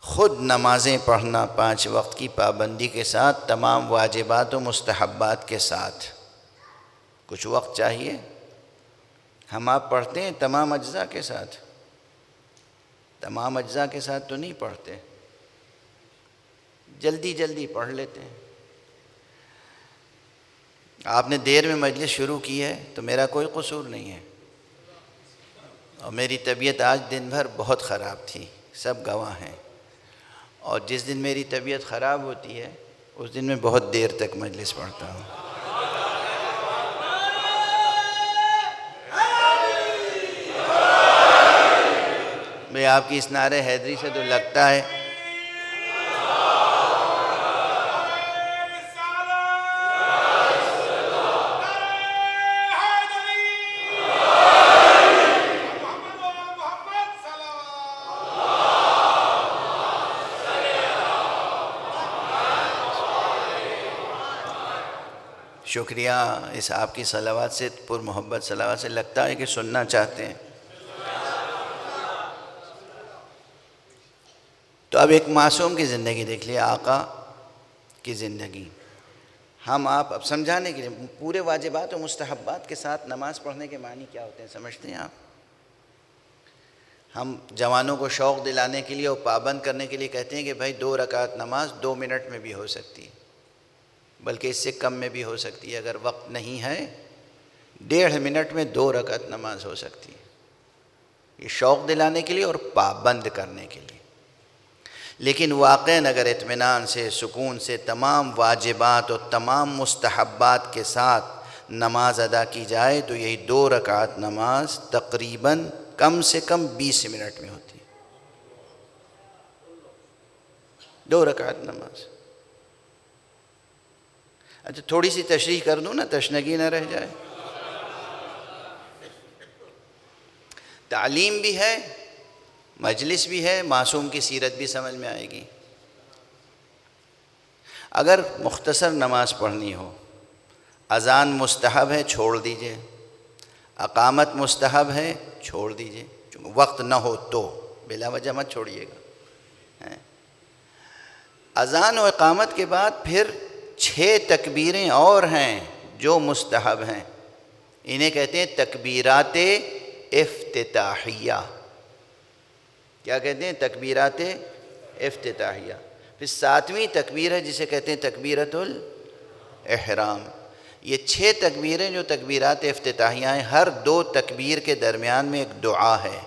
خود نمازیں پڑھنا 5 وقت کی پابندی کے ساتھ، تمام واجبات و مستحبات کے ساتھ، کچھ وقت چاہیے. ہم آپ پڑھتے ہیں تمام اجزاء کے ساتھ، تمام اجزاء کے ساتھ تو نہیں پڑھتے، جلدی جلدی پڑھ لیتے ہیں. آپ نے دیر میں مجلس شروع کی ہے تو میرا کوئی قصور نہیں ہے، اور میری طبیعت آج دن بھر بہت خراب تھی، سب گواہ ہیں. اور جس دن میری طبیعت خراب ہوتی ہے اس دن میں بہت دیر تک مجلس پڑھتا ہوں. میں آپ کی اس نعرہ حیدری سے تو لگتا ہے شکریہ. اس آپ کی صلوات سے، پر محبت صلوات سے لگتا ہے کہ سننا چاہتے ہیں. تو اب ایک معصوم کی زندگی دیکھ لیے، آقا کی زندگی. ہم آپ اب سمجھانے کے لیے پورے واجبات و مستحبات کے ساتھ نماز پڑھنے کے معنی کیا ہوتے ہیں سمجھتے ہیں آپ؟ ہم جوانوں کو شوق دلانے کے لیے اور پابند کرنے کے لیے کہتے ہیں کہ بھائی 2 رکعت نماز 2 منٹ میں بھی ہو سکتی ہے، بلکہ اس سے کم میں بھی ہو سکتی ہے. اگر وقت نہیں ہے 1.5 منٹ میں 2 رکعت نماز ہو سکتی ہے. یہ شوق دلانے کے لیے اور پابند کرنے کے لیے. لیکن واقعاً اگر اطمینان سے، سکون سے تمام واجبات اور تمام مستحبات کے ساتھ نماز ادا کی جائے تو یہی 2 رکعت نماز تقریباً کم سے کم 20 منٹ میں ہوتی ہے. 2 رکعت نماز. اچھا تھوڑی سی تشریح کر دوں نا، تشنگی نہ رہ جائے. تعلیم بھی ہے، مجلس بھی ہے، معصوم کی سیرت بھی سمجھ میں آئے گی. اگر مختصر نماز پڑھنی ہو، اذان مستحب ہے چھوڑ دیجئے، اقامت مستحب ہے چھوڑ دیجئے، وقت نہ ہو تو بلا وجہ مت چھوڑیے گا. اذان و اقامت کے بعد پھر 6 تکبیریں اور ہیں جو مستحب ہیں. انہیں کہتے ہیں تکبیرات افتتاحیہ. کیا کہتے ہیں؟ تکبیرات افتتاحیہ. پھر 7ویں تکبیر ہے جسے کہتے ہیں تکبیرۃ الاحرام. یہ 6 تکبیریں جو تکبیرات افتتاحیہ ہیں، ہر 2 تکبیر کے درمیان میں ایک دعا ہے.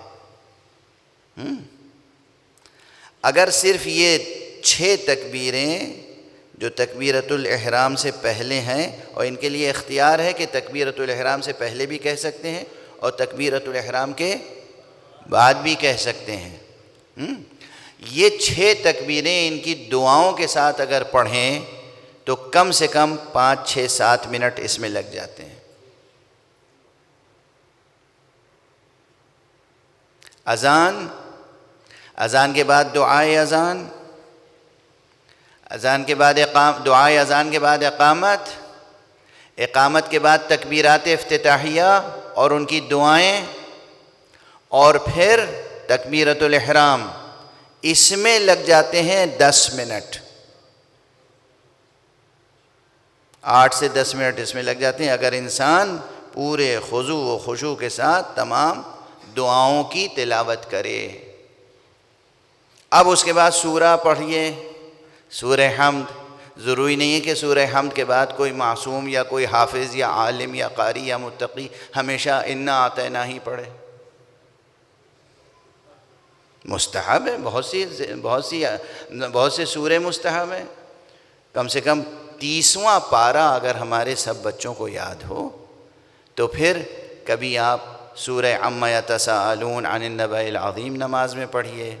اگر صرف یہ 6 تکبیریں جو تکبیرۃ الاحرام سے پہلے ہیں، اور ان کے لیے اختیار ہے کہ تکبیرۃ الاحرام سے پہلے بھی کہہ سکتے ہیں اور تکبیرۃ الاحرام کے بعد بھی کہہ سکتے ہیں. یہ 6 تکبیریں ان کی دعاؤں کے ساتھ اگر پڑھیں تو کم سے کم 5، 6، 7 منٹ اس میں لگ جاتے ہیں. اذان کے بعد دعائے اذان، اذان کے بعد دعائے اذان کے بعد اقامت، اقامت کے بعد تکبیرات افتتاحیہ اور ان کی دعائیں، اور پھر تکبیرۃ الاحرام. اس میں لگ جاتے ہیں 10 منٹ، 8 سے 10 منٹ اس میں لگ جاتے ہیں اگر انسان پورے خضوع و خشوع کے ساتھ تمام دعاؤں کی تلاوت کرے. اب اس کے بعد سورہ پڑھیے، سورہ حمد. ضروری نہیں ہے کہ سورہ حمد کے بعد کوئی معصوم یا کوئی حافظ یا عالم یا قاری یا متقی ہمیشہ انا اعطینہ ہی پڑھے. مستحب ہے، بہت سے سورے مستحب ہیں. کم سے کم 30واں پارہ اگر ہمارے سب بچوں کو یاد ہو تو پھر کبھی آپ سورہ عما یتساءلون عن النبأ العظیم نماز میں پڑھیے،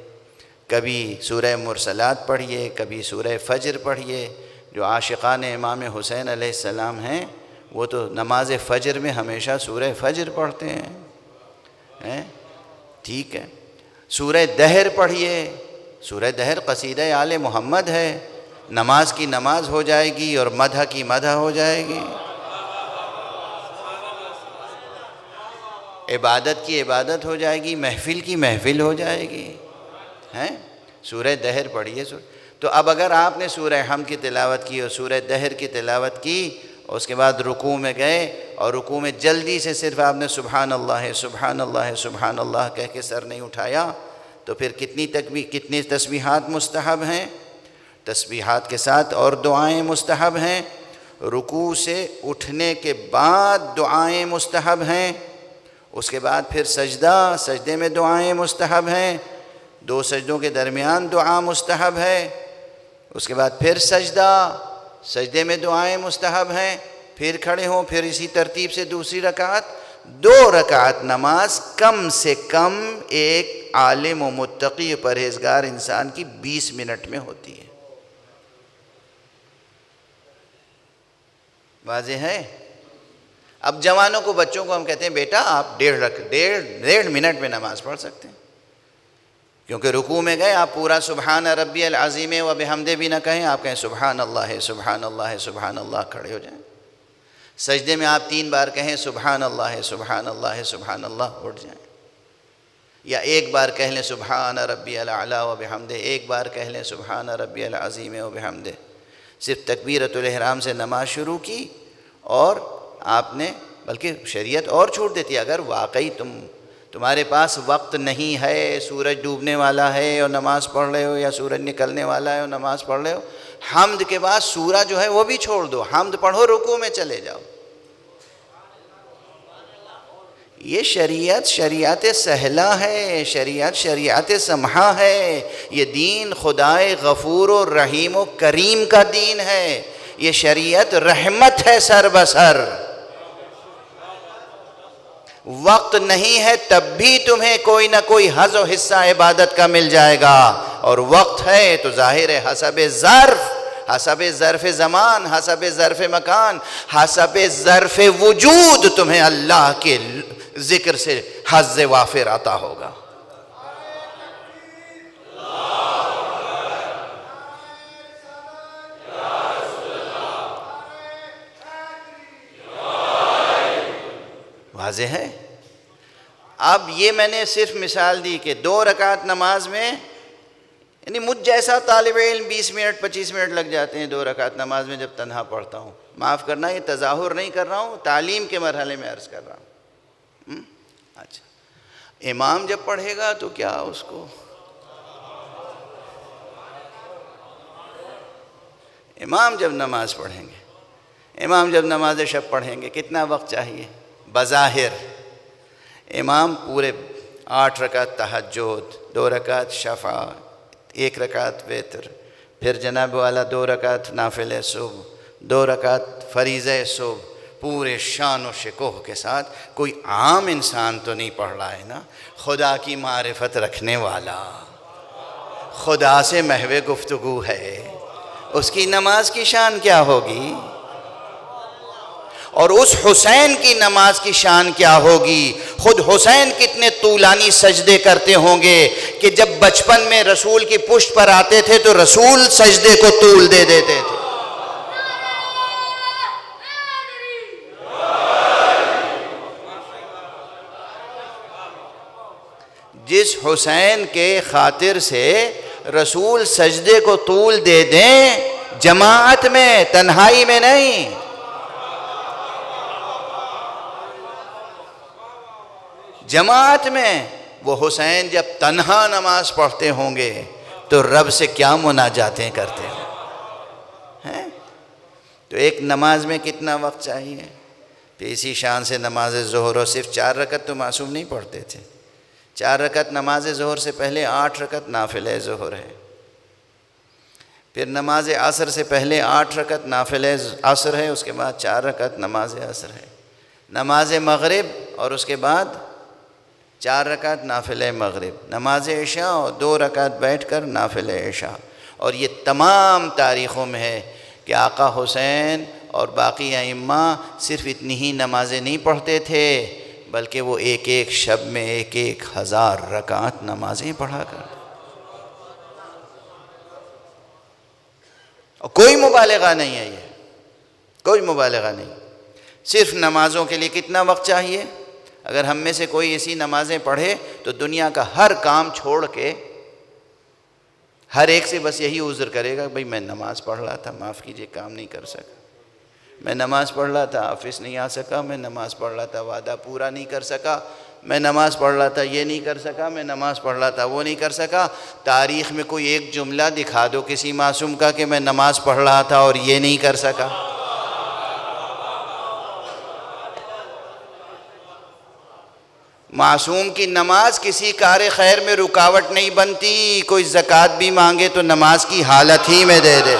کبھی سورہ مرسلات پڑھیے، کبھی سورہ فجر پڑھیے. جو عاشقان امام حسین علیہ السلام ہیں وہ تو نماز فجر میں ہمیشہ سورہ فجر پڑھتے ہیں. ٹھیک ہے. سورہ دہر پڑھیے. سورہ دہر قصیدہ آل محمد ہے. نماز کی نماز ہو جائے گی اور مدح کی مدح ہو جائے گی، عبادت کی عبادت ہو جائے گی، محفل کی محفل ہو جائے گی. سورہ دہر پڑھیے. تو اب اگر آپ نے سورہ حمد کی تلاوت کی اور سورہ دہر کی تلاوت کی اور اس کے بعد رکوع میں گئے اور رکوع میں جلدی سے صرف آپ نے سبحان اللہ سبحان اللہ سبحان اللہ کہہ کے سر نہیں اٹھایا, تو پھر کتنی تسبیحات مستحب ہیں؟ تسبیحات کے ساتھ اور دعائیں مستحب ہیں. رکوع سے اٹھنے کے بعد دعائیں مستحب ہیں. اس کے بعد پھر سجدے میں دعائیں مستحب ہیں. 2 سجدوں کے درمیان دعا مستحب ہے. اس کے بعد پھر سجدے میں دعائیں مستحب ہیں. پھر کھڑے ہوں, پھر اسی ترتیب سے دوسری رکعت. 2 رکعت نماز کم سے کم ایک عالم و متقی پرہیزگار انسان کی 20 منٹ میں ہوتی ہے. واضح ہے؟ اب جوانوں کو, بچوں کو ہم کہتے ہیں بیٹا آپ 1.5 منٹ میں نماز پڑھ سکتے ہیں, کیونکہ رکوع میں گئے آپ پورا سبحان ربی العظیم و بحمدہ بھی نہ کہیں, آپ کہیں سبحان اللہ سبحان اللہ سبحان اللہ, کھڑے ہو جائیں. سجدے میں آپ 3 بار کہیں سبحان اللہ سبحان اللہ سبحان اللہ, اٹھ جائیں. یا 1 بار کہہ لیں سبحان ربی الاعلی و بحمدہ, 1 بار کہہ لیں سبحان ربی العظیم و بحمدہ. صرف تکبیرۃ الاحرام سے نماز شروع کی, اور آپ نے, بلکہ شریعت اور چھوٹ دیتی ہے, اگر واقعی تمہارے پاس وقت نہیں ہے, سورج ڈوبنے والا ہے اور نماز پڑھ رہے ہو, یا سورج نکلنے والا ہے اور نماز پڑھ رہے ہو, حمد کے بعد سورہ جو ہے وہ بھی چھوڑ دو, حمد پڑھو, رکوع میں چلے جاؤ. یہ شریعت سہلہ ہے, شریعت سمحہ ہے. یہ دین خدائے غفور و رحیم و کریم کا دین ہے. یہ شریعت رحمت ہے سر بسر. وقت نہیں ہے تب بھی تمہیں کوئی نہ کوئی حظ و حصہ عبادت کا مل جائے گا, اور وقت ہے تو ظاہر ہے حسب ظرف زمان, حسب ظرف مکان, حسب ظرف وجود تمہیں اللہ کے ذکر سے حظ وافر عطا ہوگا. واضح ہے؟ اب یہ میں نے صرف مثال دی کہ 2 رکعت نماز میں, یعنی مجھ جیسا طالب علم 20 منٹ 25 منٹ لگ جاتے ہیں 2 رکعت نماز میں جب تنہا پڑھتا ہوں. معاف کرنا, یہ تظاہر نہیں کر رہا ہوں, تعلیم کے مرحلے میں عرض کر رہا ہوں. اچھا, امام جب پڑھے گا تو کیا اس کو, امام جب نماز پڑھیں گے, امام جب نماز شب پڑھیں گے, کتنا وقت چاہیے؟ بظاہر امام پورے 8 رکعت تہجد, 2 رکعت شفع, 1 رکعت وتر, پھر جناب والا 2 رکعت نافلہ صبح, 2 رکعت فریضہ صبح, پورے شان و شکوہ کے ساتھ. کوئی عام انسان تو نہیں پڑھ رہا ہے نا, خدا کی معرفت رکھنے والا, خدا سے محو گفتگو ہے, اس کی نماز کی شان کیا ہوگی؟ اور اس حسین کی نماز کی شان کیا ہوگی؟ خود حسین کتنے طولانی سجدے کرتے ہوں گے کہ جب بچپن میں رسول کی پشت پر آتے تھے تو رسول سجدے کو طول دے دیتے تھے. جس حسین کے خاطر سے رسول سجدے کو طول دے دیں, جماعت میں, تنہائی میں نہیں. جماعت میں وہ حسین جب تنہا نماز پڑھتے ہوں گے تو رب سے کیا مناجاتیں کرتے ہیں. تو ایک نماز میں کتنا وقت چاہیے؟ تو اسی شان سے نماز ظہر, اور صرف 4 رکعت تو معصوم نہیں پڑھتے تھے. 4 رکعت نماز ظہر سے پہلے 8 رکعت نافلہ ظہر ہے. پھر نماز عصر سے پہلے 8 رکعت نافلہ عصر ہے, اس کے بعد 4 رکعت نماز عصر ہے. نماز مغرب اور اس کے بعد 4 رکعت نافلہ مغرب. نماز عشاء اور 2 رکعت بیٹھ کر نافلہ عشاء. اور یہ تمام تاریخوں میں ہے کہ آقا حسین اور باقی ائمہ صرف اتنی ہی نمازیں نہیں پڑھتے تھے, بلکہ وہ ایک ایک شب میں 1000 رکعت نمازیں پڑھا کرتے. اور کوئی مبالغہ نہیں ہے, یہ کوئی مبالغہ نہیں. صرف نمازوں کے لیے کتنا وقت چاہیے؟ اگر ہم میں سے کوئی ایسی نمازیں پڑھے تو دنیا کا ہر کام چھوڑ کے ہر ایک سے بس یہی عذر کرے گا، بھئی میں نماز پڑھ رہا تھا، معاف کیجئے کام نہیں کر سکا، میں نماز پڑھ رہا تھا آفس نہیں آ سکا، میں نماز پڑھ رہا تھا وعدہ پورا نہیں کر سکا، میں نماز پڑھ رہا تھا یہ نہیں کر سکا، میں نماز پڑھ رہا تھا وہ نہیں کر سکا۔ تاریخ میں کوئی ایک جملہ دکھا دو کسی معصوم کا کہ میں نماز پڑھ رہا تھا اور یہ نہیں کر سکا۔ معصوم کی نماز کسی کار خیر میں رکاوٹ نہیں بنتی، کوئی زکوٰۃ بھی مانگے تو نماز کی حالت ہی میں دے دے۔